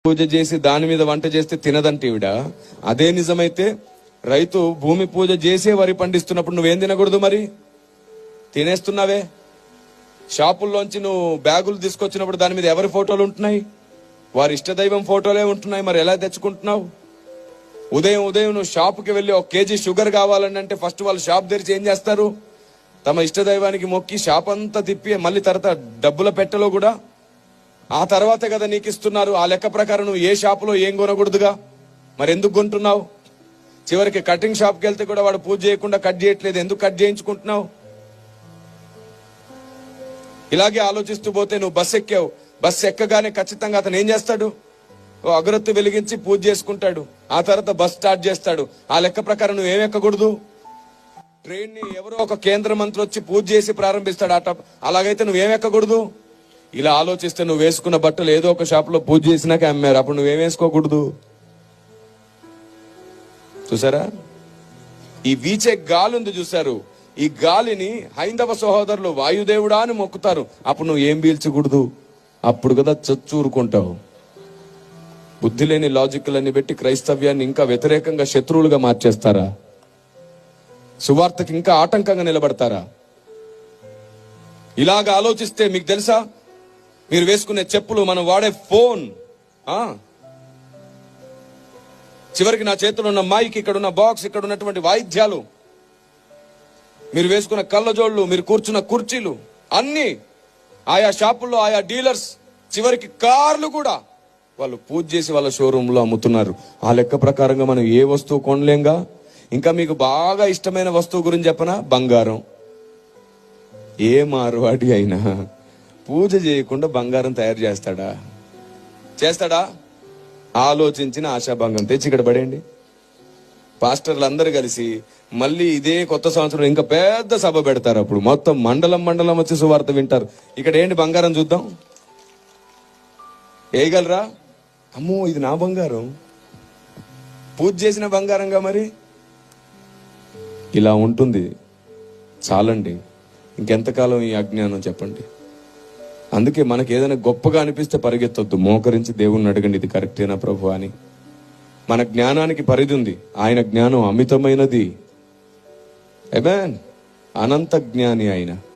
పూజ చేసి దాని మీద వంట చేస్తే తినదంటే ఈవిడ. అదే నిజమైతే రైతు భూమి పూజ చేసే వరి పండిస్తున్నప్పుడు నువ్వేం తినకూడదు? మరి తినేస్తున్నావే. షాపుల్లోంచి నువ్వు బ్యాగులు తీసుకొచ్చినప్పుడు దాని మీద ఎవరి ఫోటోలు ఉంటున్నాయి? వారి ఇష్టదైవం ఫోటోలే ఉంటున్నాయి. మరి ఎలా తెచ్చుకుంటున్నావు? ఉదయం నువ్వు షాపుకి వెళ్ళి 1 కేజీ షుగర్ కావాలని అంటే ఫస్ట్ వాళ్ళు షాప్ తెరిచి ఏం చేస్తారు? తమ ఇష్టదైవానికి మొక్కి షాప్ అంతా తిప్పి మళ్ళీ తర్వాత డబ్బుల పెట్టెలో కూడా ఆ తర్వాతే కదా నీకు ఇస్తున్నారు. ఆ లెక్క ప్రకారం నువ్వు ఏ షాపులో ఏం కొనకూడదుగా. మరి ఎందుకు కొంటున్నావు? చివరికి కటింగ్ షాప్కి వెళ్తే కూడా వాడు పూజ చేయకుండా కట్ చేయట్లేదు. ఎందుకు కట్ చేయించుకుంటున్నావు? ఇలాగే ఆలోచిస్తూ పోతే నువ్వు బస్సు ఎక్కావు. బస్సు ఎక్కగానే ఖచ్చితంగా అతను ఏం చేస్తాడు? ఓ అగరొత్తి వెలిగించి పూజ చేసుకుంటాడు. ఆ తర్వాత బస్ స్టార్ట్ చేస్తాడు. ఆ లెక్క ప్రకారం నువ్వు ఏం ఎక్కకూడదు. ట్రైన్ ని ఎవరో ఒక కేంద్ర మంత్రి వచ్చి పూజ చేసి ప్రారంభిస్తాడు. అలాగైతే నువ్వేం ఎక్కకూడదు. ఇలా ఆలోచిస్తే నువ్వు వేసుకున్న బట్టలు ఏదో ఒక షాప్ లో పూజ చేసినాక అమ్మారు. అప్పుడు నువ్వేం వేసుకోకూడదు. చూసారా? ఈ వీచే గాలి ఉంది చూసారు. ఈ గాలిని హైందవ సహోదరులు వాయుదేవుడా అని మొక్కుతారు. అప్పుడు నువ్వు ఏం పీల్చకూడదు. అప్పుడు కదా చచ్చూరుకుంటావు. బుద్ధి లేని లాజిక్లన్నీ పెట్టి క్రైస్తవ్యాన్ని ఇంకా వ్యతిరేకంగా శత్రువులుగా మార్చేస్తారా? సువార్తకి ఇంకా ఆటంకంగా నిలబడతారా? ఇలాగ ఆలోచిస్తే మీకు తెలుసా, మీరు వేసుకునే చెప్పులు, మనం వాడే ఫోన్, చివరికి నా చేతిలో ఉన్న మైక్, ఇక్కడ ఉన్న బాక్స్, ఇక్కడ ఉన్నటువంటి వాయిద్యాలు, మీరు వేసుకున్న కళ్ళజోళ్లు, మీరు కూర్చున్న కుర్చీలు అన్ని ఆయా షాపుల్లో ఆయా డీలర్స్, చివరికి కార్లు కూడా వాళ్ళు పూజ చేసి వాళ్ళ షోరూమ్ లో అమ్ముతున్నారు. ఆ లెక్క ప్రకారంగా మనం ఏ వస్తువు కొనలేంగా. ఇంకా మీకు బాగా ఇష్టమైన వస్తువు గురించి చెప్పనా? బంగారం. ఏ మార్వాడి అయినా పూజ చేయకుండా బంగారం తయారు చేస్తాడా? ఆలోచించిన ఆశాభంగం తెచ్చి ఇక్కడ పడేయండి. పాస్టర్లు అందరూ కలిసి మళ్ళీ ఇదే కొత్త సంవత్సరం ఇంకా పెద్ద సభ పెడతారు. అప్పుడు మొత్తం మండలం వచ్చి సువార్త వింటారు. ఇక్కడ ఏంటి బంగారం చూద్దాం, వేయగలరా? అమ్మో, ఇది నా బంగారం, పూజ చేసిన బంగారంగా. మరి ఇలా ఉంటుంది. చాలండి, ఇంకెంతకాలం ఈ అజ్ఞానం చెప్పండి. అందుకే మనకి ఏదైనా గొప్పగా అనిపిస్తే పరిగెత్తొద్దు. మోకరించి దేవుణ్ణి అడగండి, ఇది కరెక్టేనా ప్రభు అని. మన జ్ఞానానికి పరిధి ఉంది. ఆయన జ్ఞానం అమితమైనది. ఆమేన్. అనంత జ్ఞాని ఆయన.